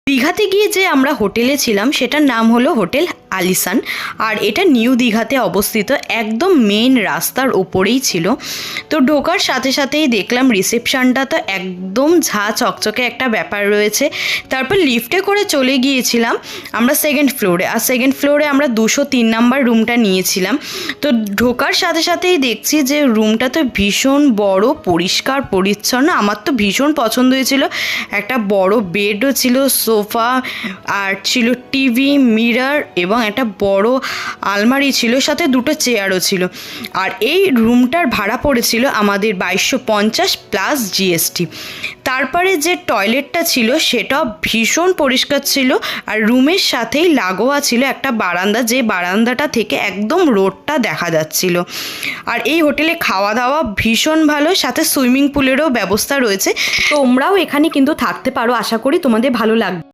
দীঘাতে গিয়ে যে আমরা হোটেলে ছিলাম সেটার নাম হলো হোটেল আলিসান। আর এটা নিউ দীঘাতে অবস্থিত, একদম মেন রাস্তার ওপরেই ছিল। তো ঢোকার সাথে সাথেই দেখলাম রিসেপশনটা তো একদম ঝা চকচকে একটা ব্যাপার রয়েছে। তারপর লিফটে করে চলে গিয়েছিলাম আমরা সেকেন্ড ফ্লোরে, আর সেকেন্ড ফ্লোরে আমরা 203 নাম্বার রুমটা নিয়েছিলাম। তো ঢোকার সাথে সাথেই দেখছি যে রুমটা তো ভীষণ বড়, পরিষ্কার পরিচ্ছন্ন। আমার তো ভীষণ পছন্দ হয়েছিল। একটা বড় বেডও ছিল, সোফা, আর ছিল টিভি, মিরর এবং একটা বড় আলমারি ছিল, সাথে দুটো চেয়ারও ছিল। আর এই রুমটার ভাড়া পড়েছিল আমাদের 2250 প্লাস জিএসটি। তারপরে যে টয়লেটটা ছিল সেটাও ভীষণ পরিষ্কার ছিল, আর রুমের সাথেই লাগোয়া ছিল একটা বারান্দা, যে বারান্দাটা থেকে একদম রোডটা দেখা যাচ্ছিল। আর এই হোটেলে খাওয়া দাওয়া ভীষণ ভালো, সাথে সুইমিং পুলেরও ব্যবস্থা রয়েছে। তোমরাও এখানে কিন্তু থাকতে পারো, আশা করি তোমাদের ভালো লাগবে।